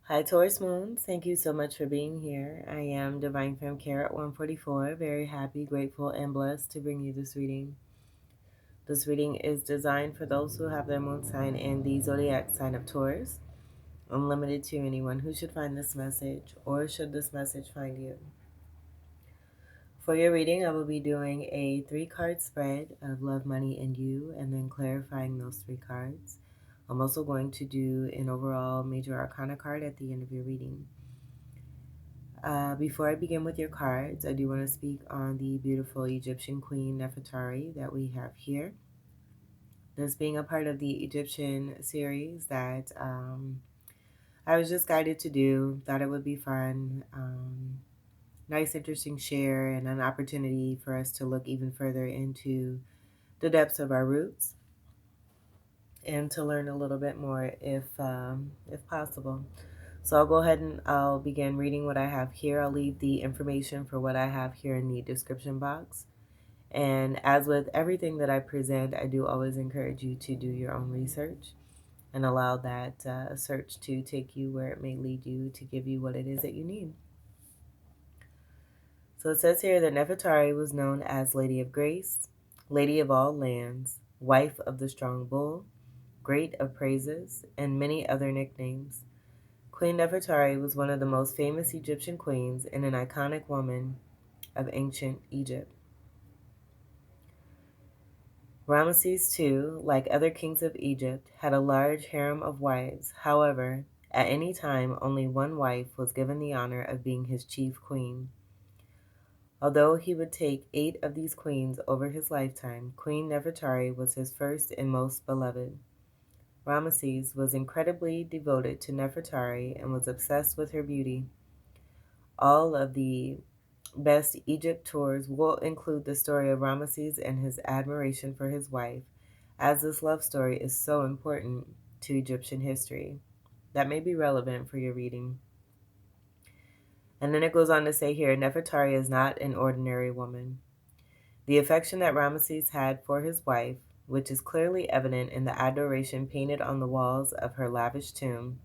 Hi, Taurus Moons. Thank you so much for being here. I am Divine Femme Care at 144. Very happy, grateful, and blessed to bring you this reading. This reading is designed for those who have their moon sign in the zodiac sign of Taurus, unlimited to anyone who should find this message or should this message find you. For your reading, I will be doing a 3-card spread of love, money, and you, and then clarifying those 3 cards. I'm also going to do an overall major arcana card at the end of your reading. Before I begin with your cards, I do want to speak on the beautiful Egyptian queen Nefertari that we have here. This being a part of the Egyptian series that I was just guided to do, thought it would be fun, nice, interesting share, and an opportunity for us to look even further into the depths of our roots and to learn a little bit more if possible. So I'll go ahead and I'll begin reading what I have here. I'll leave the information for what I have here in the description box. And as with everything that I present, I do always encourage you to do your own research and allow that search to take you where it may lead you to give you what it is that you need. So it says here that Nefertari was known as Lady of Grace, Lady of all lands, Wife of the Strong Bull, Great of Praises, and many other nicknames. Queen Nefertari was one of the most famous Egyptian queens and an iconic woman of ancient Egypt. Ramesses II, like other kings of Egypt, had a large harem of wives. However, at any time, only one wife was given the honor of being his chief queen. Although he would take 8 of these queens over his lifetime, Queen Nefertari was his first and most beloved. Ramesses was incredibly devoted to Nefertari and was obsessed with her beauty. All of the best Egypt tours will include the story of Ramesses and his admiration for his wife, as this love story is so important to Egyptian history. That may be relevant for your reading. And then it goes on to say here, Nefertari is not an ordinary woman. The affection that Ramesses had for his wife, which is clearly evident in the adoration painted on the walls of her lavish tomb,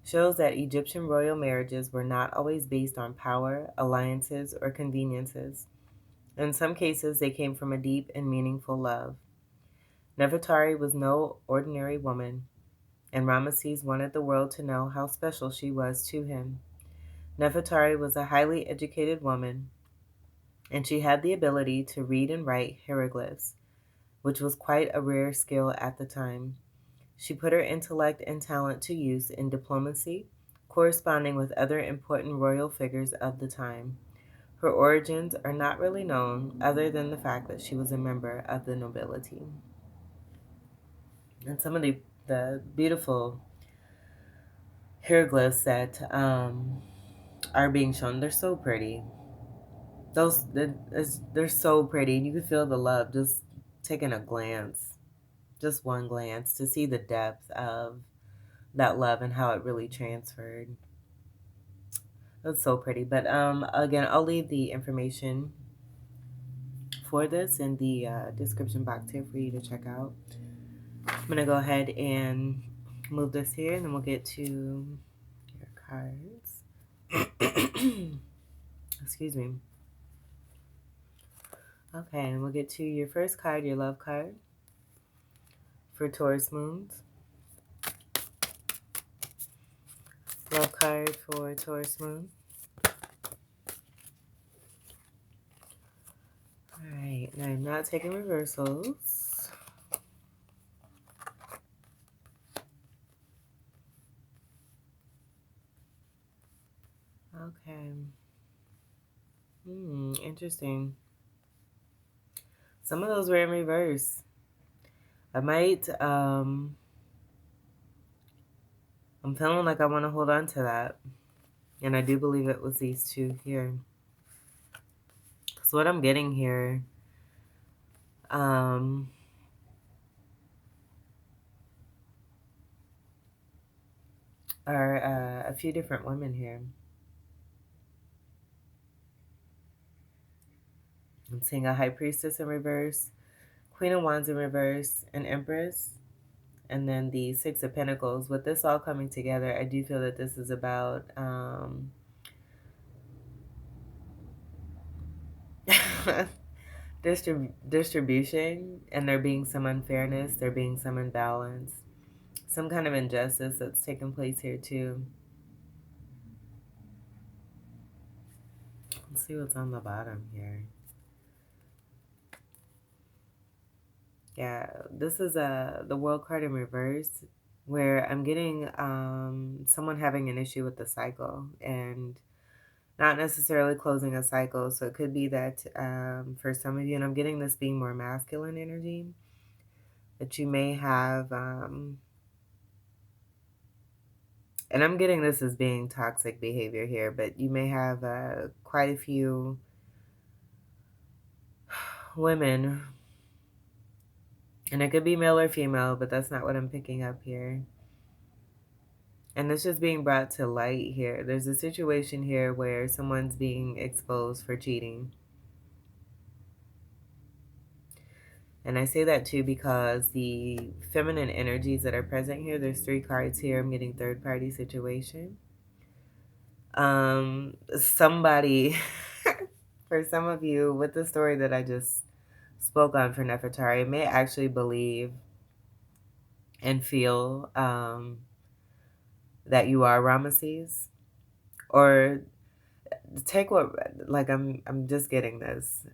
shows that Egyptian royal marriages were not always based on power, alliances, or conveniences. In some cases, they came from a deep and meaningful love. Nefertari was no ordinary woman, and Ramesses wanted the world to know how special she was to him. Nefertari was a highly educated woman, and she had the ability to read and write hieroglyphs, which was quite a rare skill at the time. She put her intellect and talent to use in diplomacy, corresponding with other important royal figures of the time. Her origins are not really known other than the fact that she was a member of the nobility. And some of the beautiful hieroglyphs that are being shown, they're so pretty. They're so pretty. You can feel the love just taking a glance, just one glance, to see the depth of that love and how it really transferred. That's so pretty. But again, I'll leave the information for this in the description box here for you to check out. I'm going to go ahead and move this here, and then we'll get to your cards. Excuse me. Okay, and we'll get to your first card, your love card for Taurus Moons. Love card for Taurus Moon. Alright, now I'm not taking reversals. Okay. Interesting. Some of those were in reverse. I might, I'm feeling like I want to hold on to that. And I do believe it was these two here. So what I'm getting here, are a few different women here. I'm seeing a High Priestess in reverse, Queen of Wands in reverse, an Empress, and then the Six of Pentacles. With this all coming together, I do feel that this is about distribution, and there being some unfairness, there being some imbalance, some kind of injustice that's taking place here too. Let's see what's on the bottom here. Yeah, this is the World card in reverse, where I'm getting someone having an issue with the cycle and not necessarily closing a cycle. So it could be that for some of you, and I'm getting this being more masculine energy, that you may have, and I'm getting this as being toxic behavior here, but you may have quite a few women, and it could be male or female, but that's not what I'm picking up here. And it's just being brought to light here. There's a situation here where someone's being exposed for cheating. And I say that too because the feminine energies that are present here, there's 3 cards here. I'm getting third party situation. Somebody, for some of you, with the story that I just spoke on for Nefertari, may actually believe and feel that you are Ramesses, or take what, like, I'm just getting this,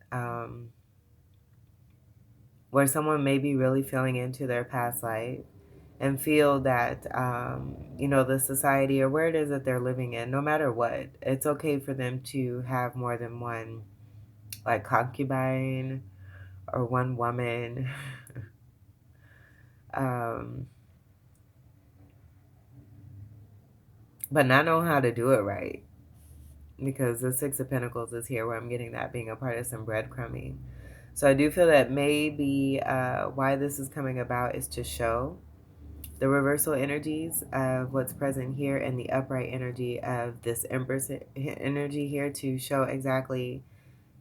where someone may be really feeling into their past life and feel that the society or where it is that they're living in, no matter what, it's okay for them to have more than one, like, concubine or one woman. um, but not know how to do it right, because the Six of Pentacles is here, where I'm getting that being a part of some breadcrumbing. So I do feel that maybe why this is coming about is to show the reversal energies of what's present here and the upright energy of this Empress energy here, to show exactly,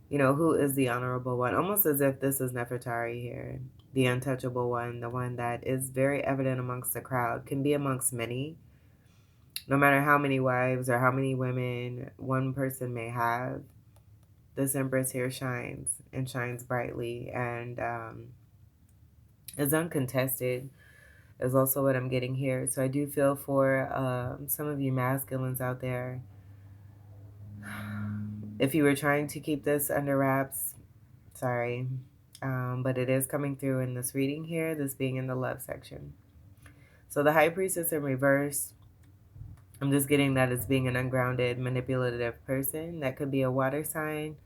who is the honorable one. Almost as if this is Nefertari here, the untouchable one, the one that is very evident amongst the crowd, can be amongst many. No matter how many wives or how many women one person may have, this Empress here shines, and shines brightly, and is uncontested, is also what I'm getting here. So I do feel for some of you masculines out there, if you were trying to keep this under wraps, sorry, but it is coming through in this reading here, this being in the love section. So the High Priestess in reverse, I'm just getting that as being an ungrounded, manipulative person. That could be a water sign,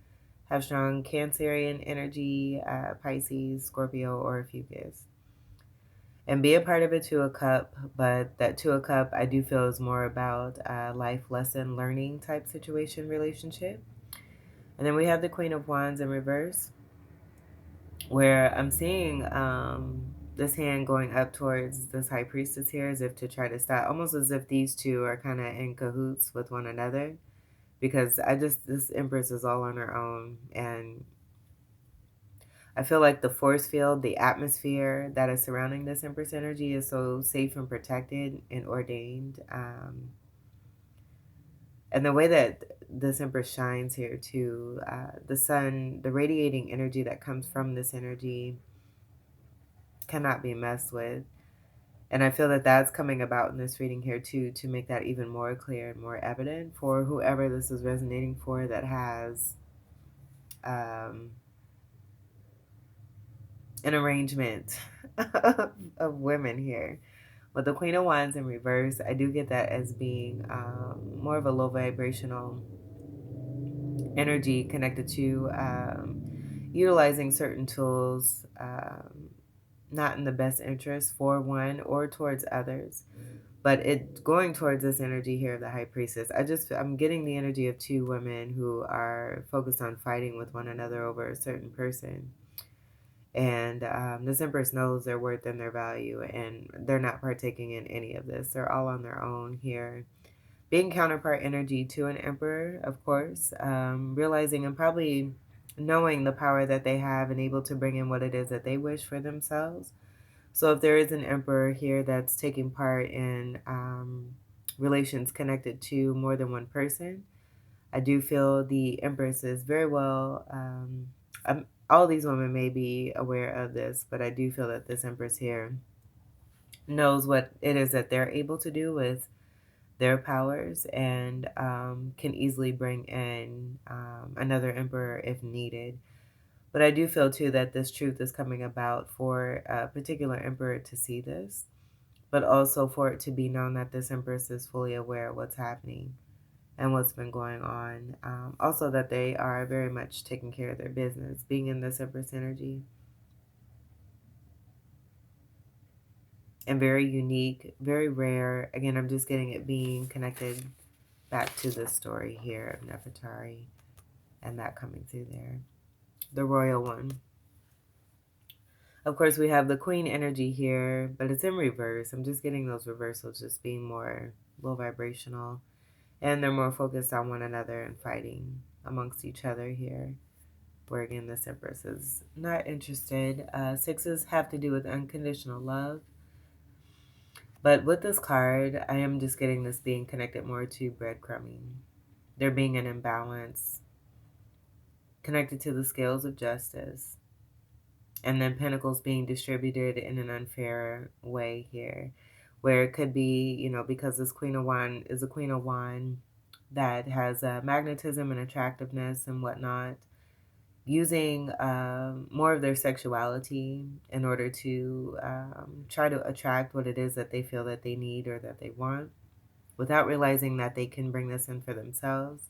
have strong Cancerian energy, Pisces, Scorpio, or a Fucus. And be a part of a Two of Cup, but that Two of Cup I do feel is more about life lesson learning type situation, relationship. And then we have the Queen of Wands in reverse, where I'm seeing this hand going up towards this High Priestess here, as if to try to stop, almost as if these two are kind of in cahoots with one another, because this Empress is all on her own, and I feel like the force field, the atmosphere that is surrounding this Empress energy is so safe and protected and ordained. And the way that this Empress shines here too, the sun, the radiating energy that comes from this energy cannot be messed with. And I feel that that's coming about in this reading here too, to make that even more clear and more evident for whoever this is resonating for, that has an arrangement of women here. With the Queen of Wands in reverse, I do get that as being more of a low vibrational energy connected to utilizing certain tools, not in the best interest for one or towards others. But it going towards this energy here of the High Priestess, I'm getting the energy of two women who are focused on fighting with one another over a certain person. And this Empress knows their worth and their value, and they're not partaking in any of this. They're all on their own here. Being counterpart energy to an Emperor, of course, realizing and probably knowing the power that they have and able to bring in what it is that they wish for themselves, So if there is an emperor here that's taking part in relations connected to more than one person, I do feel the Empress is very well. All these women may be aware of this, but I do feel that this Empress here knows what it is that they're able to do with their powers, and can easily bring in another emperor if needed. But I do feel too that this truth is coming about for a particular emperor to see this, but also for it to be known that this empress is fully aware of what's happening and what's been going on. Also, that they are very much taking care of their business, being in this empress energy, and very unique, very rare. Again, I'm just getting it being connected back to the story here of Nefertari and that coming through there. The royal one. Of course, we have the queen energy here, but it's in reverse. I'm just getting those reversals just being more low vibrational. And they're more focused on one another and fighting amongst each other here. Where again, this Empress is not interested. Sixes have to do with unconditional love. But with this card, I am just getting this being connected more to breadcrumbing. There being an imbalance connected to the scales of justice. And then pentacles being distributed in an unfair way here, where it could be, because this Queen of Wand is a Queen of Wand that has magnetism and attractiveness and whatnot, using more of their sexuality in order to try to attract what it is that they feel that they need or that they want, without realizing that they can bring this in for themselves.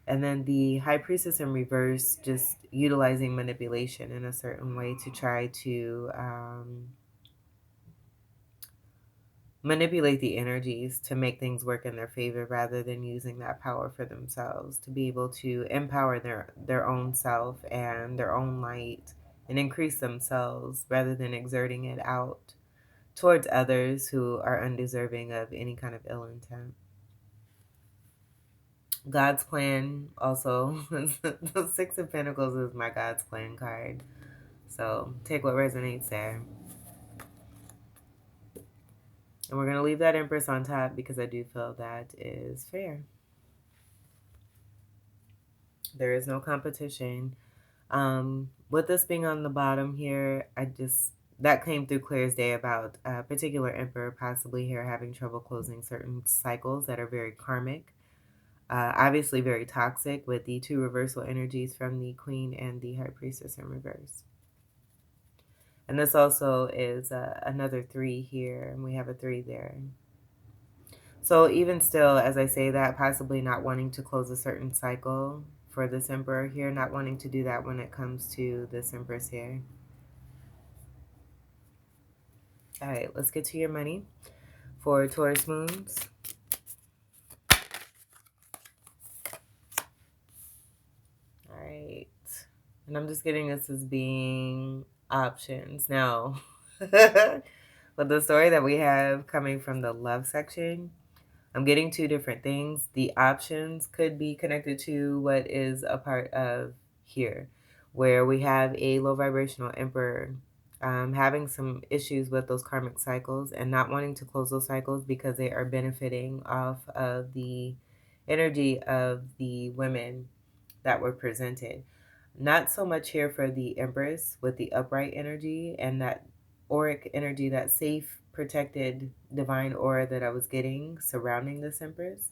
And then the High Priestess in reverse, just utilizing manipulation in a certain way to try to manipulate the energies to make things work in their favor, rather than using that power for themselves, to be able to empower their own self and their own light and increase themselves, rather than exerting it out towards others who are undeserving of any kind of ill intent. God's plan also. The Six of Pentacles is my God's plan card. So take what resonates there. And we're going to leave that Empress on top because I do feel that is fair. There is no competition. With this being on the bottom here, that came through clear as day about a particular emperor possibly here having trouble closing certain cycles that are very karmic. Obviously very toxic, with the two reversal energies from the Queen and the High Priestess in reverse. And this also is another 3 here, and we have a 3 there. So even still, as I say that, possibly not wanting to close a certain cycle for this emperor here, not wanting to do that when it comes to this empress here. All right, let's get to your money for Taurus moons. All right. And I'm just getting this as being options. Now, with the story that we have coming from the love section, I'm getting 2 different things. The options could be connected to what is a part of here, where we have a low vibrational emperor having some issues with those karmic cycles and not wanting to close those cycles because they are benefiting off of the energy of the women that were presented. Not so much here for the Empress with the upright energy and that auric energy, that safe, protected, divine aura that I was getting surrounding this Empress.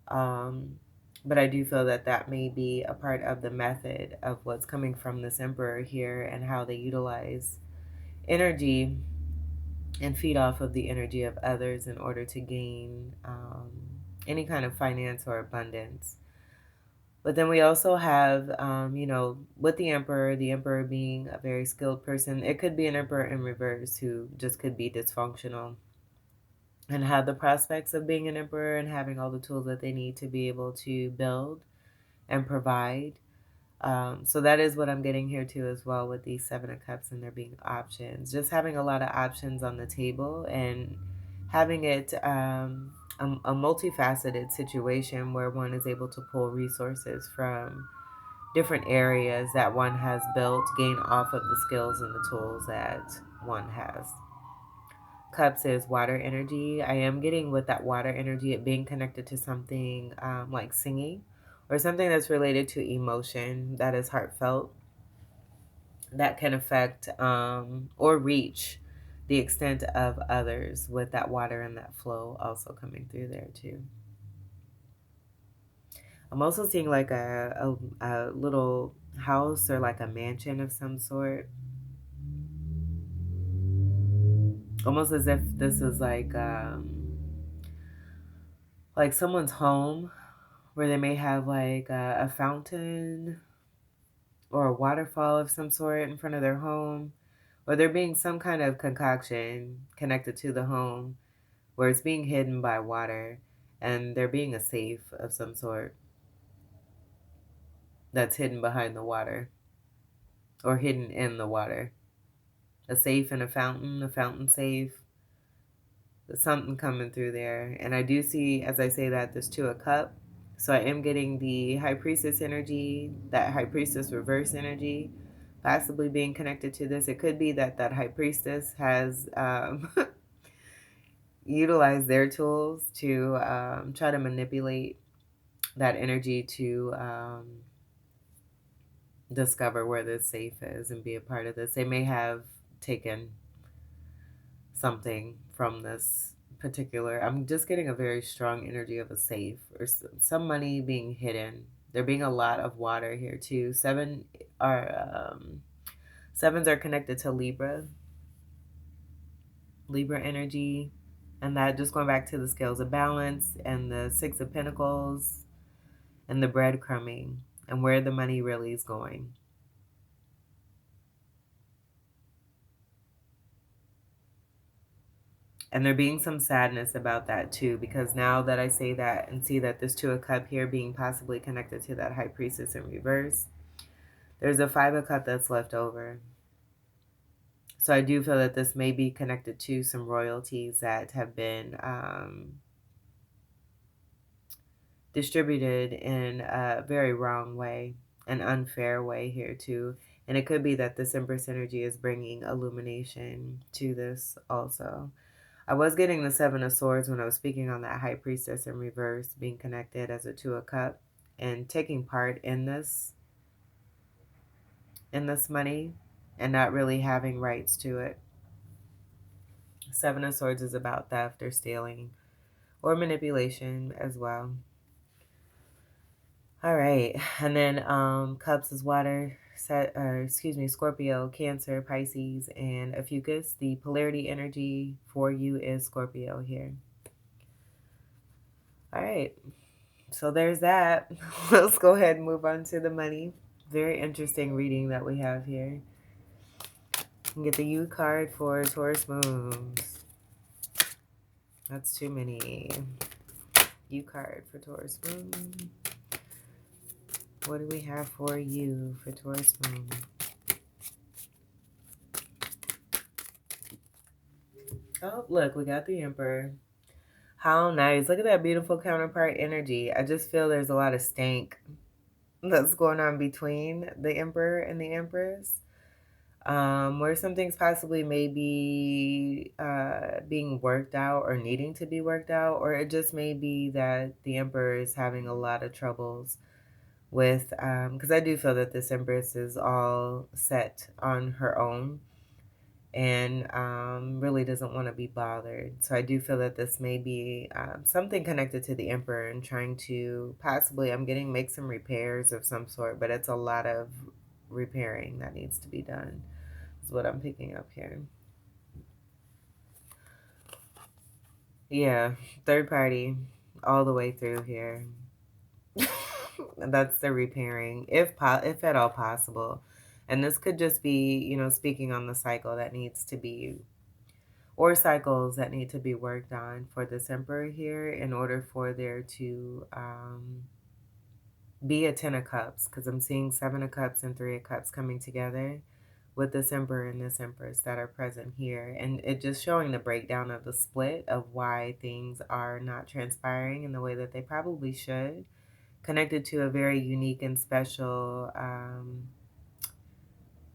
But I do feel that that may be a part of the method of what's coming from this Emperor here and how they utilize energy and feed off of the energy of others in order to gain any kind of finance or abundance. But then we also have, with the emperor being a very skilled person, it could be an emperor in reverse who just could be dysfunctional and have the prospects of being an emperor and having all the tools that they need to be able to build and provide. So that is what I'm getting here too as well with these 7 of Cups and there being options. Just having a lot of options on the table and having it a multifaceted situation where one is able to pull resources from different areas that one has built, gain off of the skills and the tools that one has. Cups is water energy. I am getting with that water energy, it being connected to something like singing or something that's related to emotion that is heartfelt, that can affect or reach the extent of others with that water and that flow also coming through there too. I'm also seeing like a little house or like a mansion of some sort, almost as if this is like someone's home where they may have like a fountain or a waterfall of some sort in front of their home, or there being some kind of concoction connected to the home where it's being hidden by water, and there being a safe of some sort that's hidden behind the water or hidden in the water. A safe and a fountain safe, something coming through there. And I do see, as I say that, this Two of Cup. So I am getting the High Priestess energy, that High Priestess reverse energy, possibly being connected to this. It could be that that High Priestess has utilized their tools to try to manipulate that energy to discover where this safe is and be a part of this. They may have taken something from this particular. I'm just getting a very strong energy of a safe or some money being hidden. There being a lot of water here too. Sevens are connected to Libra energy, and that just going back to the scales of balance and the Six of Pentacles and the breadcrumbing and where the money really is going. And there being some sadness about that too, because now that I say that and see that this Two of Cup here being possibly connected to that High Priestess in reverse, there's a Five of Cup that's left over. So I do feel that this may be connected to some royalties that have been distributed in a very wrong way, an unfair way here too. And it could be that this Empress energy is bringing illumination to this also. I was getting the Seven of Swords when I was speaking on that High Priestess in reverse, being connected as a Two of Cup and taking part in this money and not really having rights to it. Seven of Swords is about theft or stealing or manipulation as well. All right, and then Cups is water. Scorpio, Cancer, Pisces, and Ophiuchus. The polarity energy for you is Scorpio here. All right, so there's that. Let's go ahead and move on to the money. Very interesting reading that we have here. Get the U card for Taurus moons. That's too many. U card for Taurus moon. What do we have for you for Taurus moon? Oh, look, we got the Emperor. How nice. Look at that beautiful counterpart energy. I just feel there's a lot of stank that's going on between the Emperor and the Empress. Where some things possibly may be being worked out or needing to be worked out, or it just may be that the Emperor is having a lot of troubles with, because I do feel that this Empress is all set on her own and really doesn't want to be bothered. So I do feel that this may be something connected to the Emperor and trying to possibly, I'm getting make some repairs of some sort, but it's a lot of repairing that needs to be done is what I'm picking up here. Yeah, third party all the way through here. That's the repairing, if at all possible. And this could just be, speaking on the cycle that needs to be, or cycles that need to be worked on for this Emperor here in order for there to be a Ten of Cups, because I'm seeing Seven of Cups and Three of Cups coming together with this Emperor and this Empress that are present here. And it just showing the breakdown of the split of why things are not transpiring in the way that they probably should, connected to a very unique and special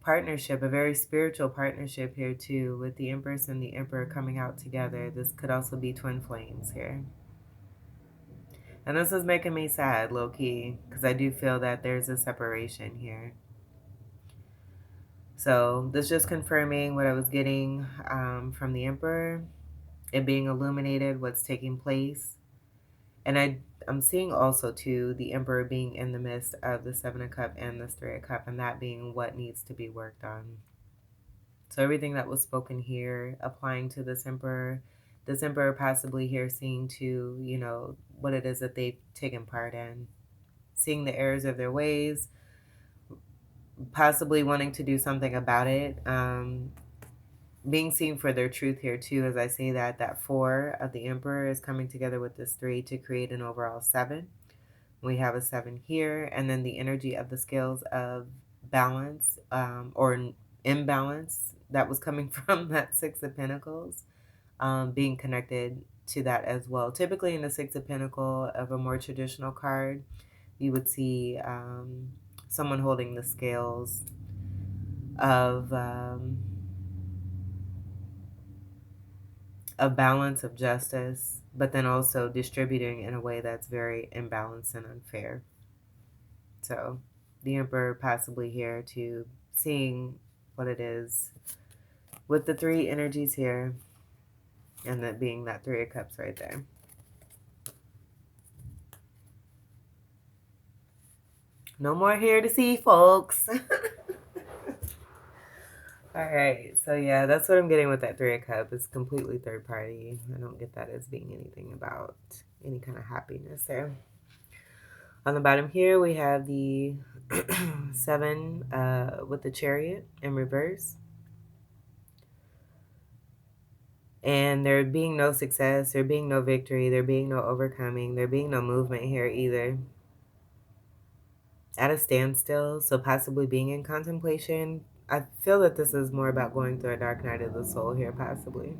partnership, a very spiritual partnership here too, with the Empress and the Emperor coming out together. This could also be twin flames here. And this is making me sad, low key, because I do feel that there's a separation here. So this just confirming what I was getting from the Emperor, it being illuminated, what's taking place. And I'm seeing also too the Emperor being in the midst of the Seven of Cups and the Three of Cups, and that being what needs to be worked on. So everything that was spoken here applying to this Emperor possibly here seeing to, what it is that they've taken part in, seeing the errors of their ways, possibly wanting to do something about it, being seen for their truth here too. As I say that 4 of the Emperor is coming together with this 3 to create an overall 7. We have a 7 here, and then the energy of the scales of balance or imbalance that was coming from that 6 of Pentacles, being connected to that as well. Typically in the 6 of Pentacles of a more traditional card, you would see someone holding the scales of a balance of justice, but then also distributing in a way that's very imbalanced and unfair. So the Emperor possibly here to seeing what it is with the 3 energies here, and that being that 3 of Cups right there. No more here to see, folks. All right, so yeah, that's what I'm getting with that 3 of Cups. It's completely third party. I don't get that as being anything about any kind of happiness there. On the bottom here, we have the 7 with the Chariot in reverse. And there being no success, there being no victory, there being no overcoming, there being no movement here either. At a standstill, so possibly being in contemplation. I feel that this is more about going through a dark night of the soul here, possibly.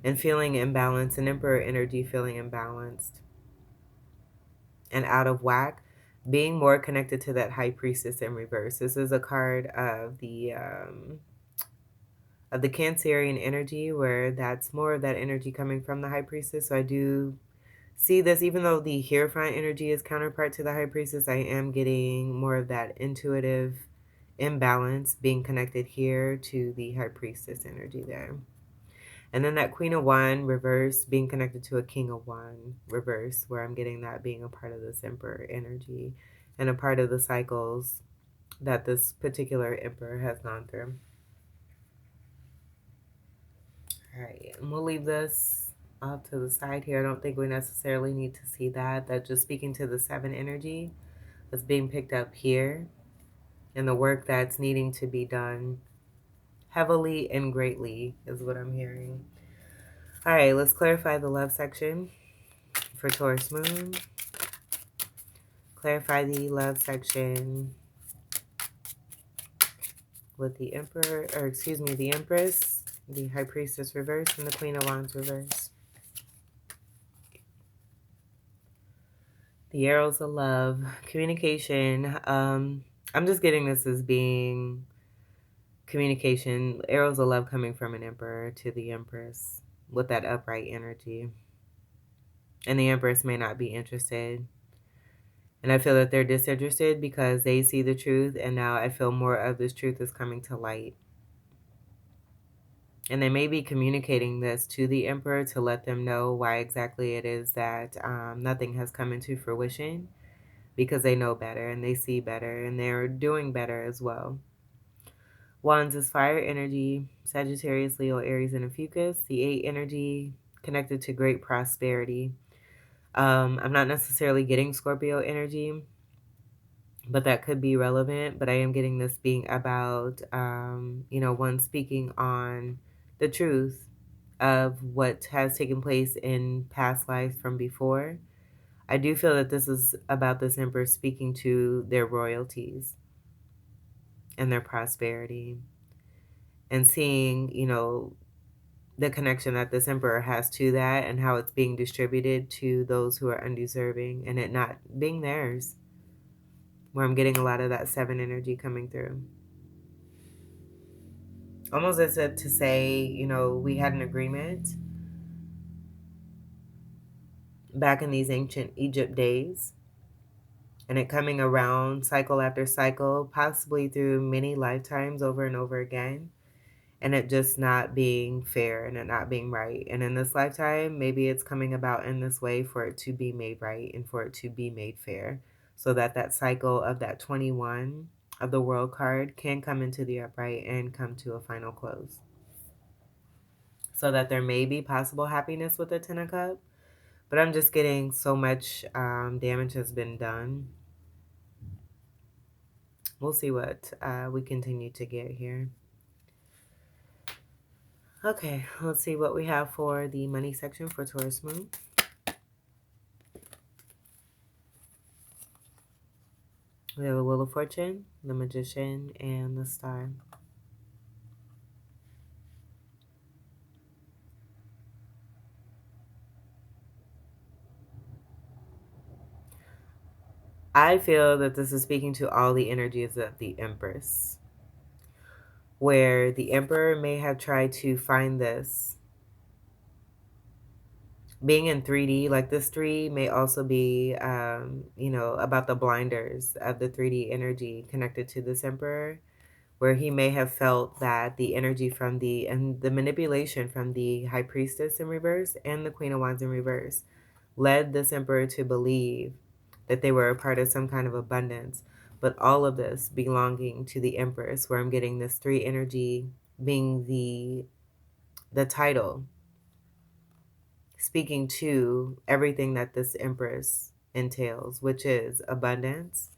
And feeling imbalanced, an Emperor energy feeling imbalanced and out of whack. Being more connected to that High Priestess in reverse. This is a card of the Cancerian energy, where that's more of that energy coming from the High Priestess. So I do see this, even though the Hierophant energy is counterpart to the High Priestess, I am getting more of that intuitive imbalance being connected here to the High Priestess energy there. And then that Queen of Wands reverse being connected to a King of Wands reverse, where I'm getting that being a part of this Emperor energy and a part of the cycles that this particular Emperor has gone through. All right, and we'll leave this off to the side here. I don't think we necessarily need to see that. That's just speaking to the 7 energy that's being picked up here and the work that's needing to be done heavily and greatly is what I'm hearing. All right, let's clarify the love section for Taurus Moon. Clarify the love section with the Emperor, or excuse me, the Empress, the High Priestess reverse, and the Queen of Wands reverse. The arrows of love, communication. I'm just getting this as being communication. Arrows of love coming from an Emperor to the Empress with that upright energy. And the Empress may not be interested. And I feel that they're disinterested because they see the truth, and now I feel more of this truth is coming to light. And they may be communicating this to the Emperor to let them know why exactly it is that nothing has come into fruition, because they know better and they see better and they're doing better as well. Wands is fire energy, Sagittarius, Leo, Aries, and Ophiuchus. The 8 energy connected to great prosperity. I'm not necessarily getting Scorpio energy, but that could be relevant. But I am getting this being about, one speaking on the truth of what has taken place in past lives from before. I do feel that this is about this Emperor speaking to their royalties and their prosperity and seeing, the connection that this Emperor has to that and how it's being distributed to those who are undeserving and it not being theirs, where I'm getting a lot of that 7 energy coming through. almost as if to say, we had an agreement back in these ancient Egypt days, and it coming around cycle after cycle, possibly through many lifetimes over and over again, and it just not being fair and it not being right. And in this lifetime, maybe it's coming about in this way for it to be made right and for it to be made fair, so that that cycle of that 21 of the world card can come into the upright and come to a final close. So that there may be possible happiness with the Ten of Cups, but I'm just getting so much damage has been done. We'll see what we continue to get here. Okay, let's see what we have for the money section for Taurus Moon. We have the Wheel of Fortune, the Magician, and the Star. I feel that this is speaking to all the energies of the Empress, where the Emperor may have tried to find this. Being in 3D, like this 3 may also be, about the blinders of the 3D energy connected to this Emperor, where he may have felt that the energy from and the manipulation from the High Priestess in reverse and the Queen of Wands in reverse led this Emperor to believe that they were a part of some kind of abundance. But all of this belonging to the Empress, where I'm getting this 3 energy being the title, speaking to everything that this Empress entails, which is abundance,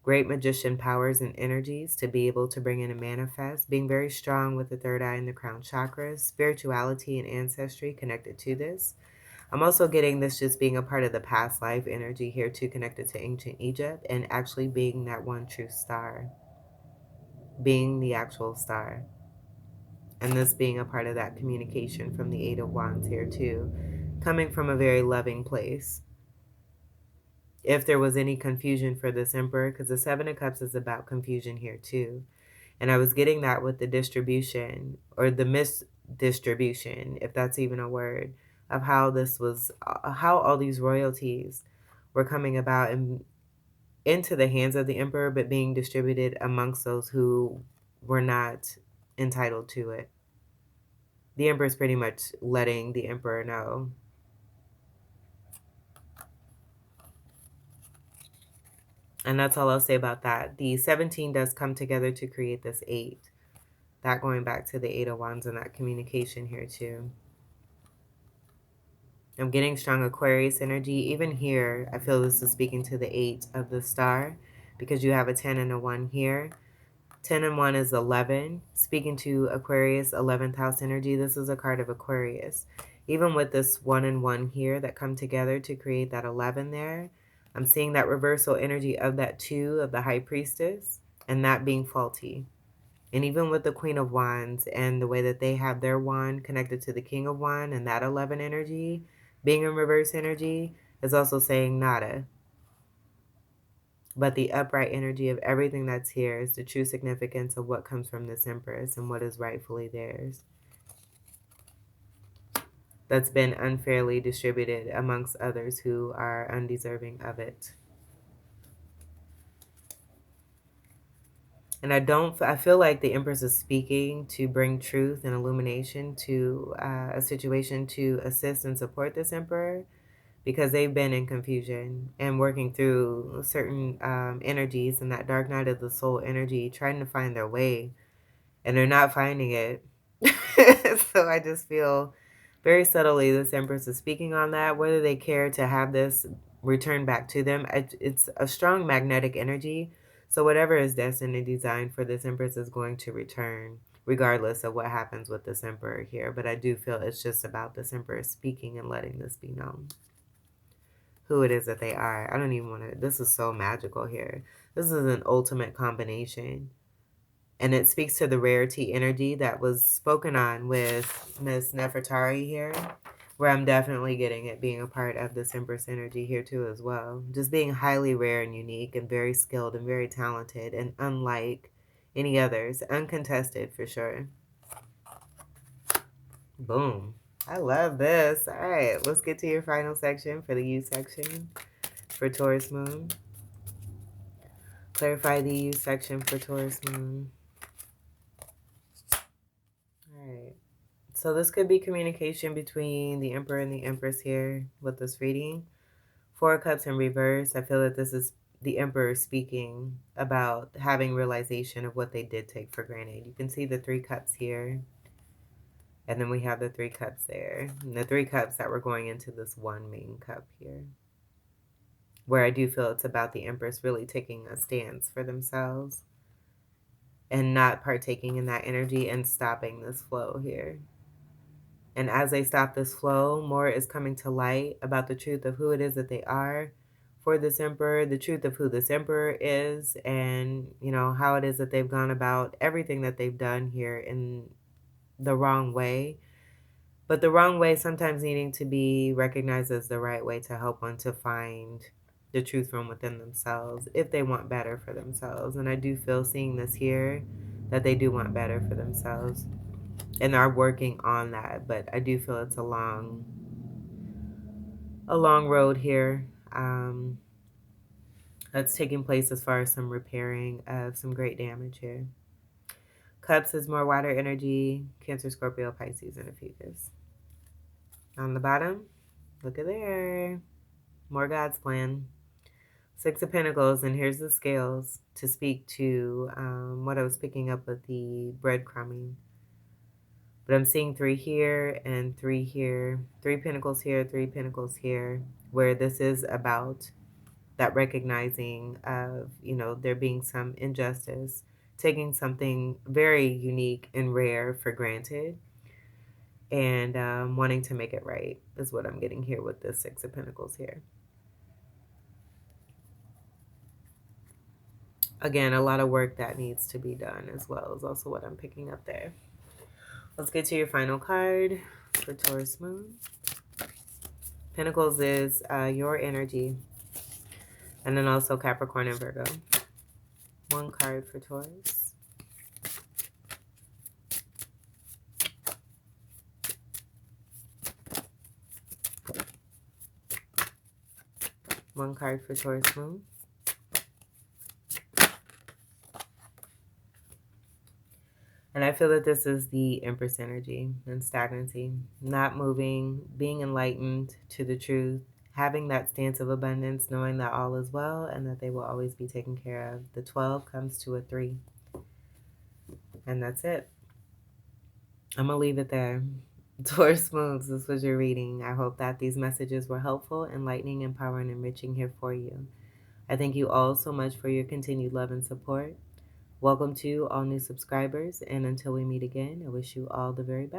great magician powers and energies to be able to bring in and manifest, being very strong with the third eye and the crown chakras, spirituality and ancestry connected to this. I'm also getting this just being a part of the past life energy here too, connected to ancient Egypt, and actually being that one true star, being the actual star. And this being a part of that communication from the Eight of Wands here too, coming from a very loving place. If there was any confusion for this Emperor, because the Seven of Cups is about confusion here too. And I was getting that with the distribution or the misdistribution, if that's even a word, of how this was, how all these royalties were coming about and into the hands of the Emperor, but being distributed amongst those who were not entitled to it. The Emperor is pretty much letting the Emperor know. And that's all I'll say about that. The 17 does come together to create this 8. That going back to the 8 of Wands and that communication here too. I'm getting strong Aquarius energy. Even here, I feel this is speaking to the 8 of the star, because you have a 10 and a 1 here. 10 and 1 is 11. Speaking to Aquarius, 11th house energy, this is a card of Aquarius. Even with this 1 and 1 here that come together to create that 11 there, I'm seeing that reversal energy of that 2 of the High Priestess, and that being faulty. And even with the Queen of Wands and the way that they have their wand connected to the King of Wands and that 11 energy, being in reverse energy, is also saying nada. But the upright energy of everything that's here is the true significance of what comes from this Empress and what is rightfully theirs. That's been unfairly distributed amongst others who are undeserving of it. And I feel like the Empress is speaking to bring truth and illumination to a situation to assist and support this Emperor, because they've been in confusion and working through certain energies and that dark night of the soul energy, trying to find their way, and they're not finding it. So I just feel very subtly this Empress is speaking on that, whether they care to have this return back to them. It's a strong magnetic energy. So whatever is destined and designed for this Empress is going to return, regardless of what happens with this Emperor here. But I do feel it's just about this Emperor speaking and letting this be known, who it is that they are. I don't even want to, this is so magical here. This is an ultimate combination. And it speaks to the rarity energy that was spoken on with Miss Nefertari here, where I'm definitely getting it being a part of this Empress energy here too as well. Just being highly rare and unique and very skilled and very talented and unlike any others. Uncontested for sure. Boom. I love this. All right, let's get to your final section for the U section for Taurus Moon. Clarify the U section for Taurus Moon. All right. So this could be communication between the Emperor and the Empress here with this reading. Four of Cups in reverse. I feel that this is the Emperor speaking about having realization of what they did take for granted. You can see the Three Cups here. And then we have the Three Cups there. And the Three Cups that were going into this one main cup here. Where I do feel it's about the Empress really taking a stance for themselves. And not partaking in that energy and stopping this flow here. And as they stop this flow, more is coming to light about the truth of who it is that they are for this emperor, the truth of who this emperor is, and, you know, how it is that they've gone about everything that they've done here in the wrong way. But the wrong way sometimes needing to be recognized as the right way to help one to find the truth from within themselves if they want better for themselves. And I do feel seeing this here that they do want better for themselves and are working on that. But I do feel it's a long road here that's taking place as far as some repairing of some great damage here. Cups is more water energy, Cancer, Scorpio, Pisces, and Ophiuchus. On the bottom, look at there. More God's plan. Six of Pentacles, and here's the scales to speak to what I was picking up with the breadcrumbing. But I'm seeing three here and three here. Three Pentacles here, three Pentacles here, where this is about that recognizing of, you know, there being some injustice, taking something very unique and rare for granted, and wanting to make it right is what I'm getting here with this Six of Pentacles here. Again, a lot of work that needs to be done as well is also what I'm picking up there. Let's get to your final card for Taurus Moon. Pentacles is your energy. And then also Capricorn and Virgo. One card for Taurus. One card for Taurus Moon. And I feel that this is the Empress energy and stagnancy, not moving, being enlightened to the truth, having that stance of abundance, knowing that all is well and that they will always be taken care of. The 12 comes to a 3. And that's it. I'm going to leave it there. Taurus Moons, this was your reading. I hope that these messages were helpful, enlightening, empowering, and enriching here for you. I thank you all so much for your continued love and support. Welcome to all new subscribers, and until we meet again, I wish you all the very best.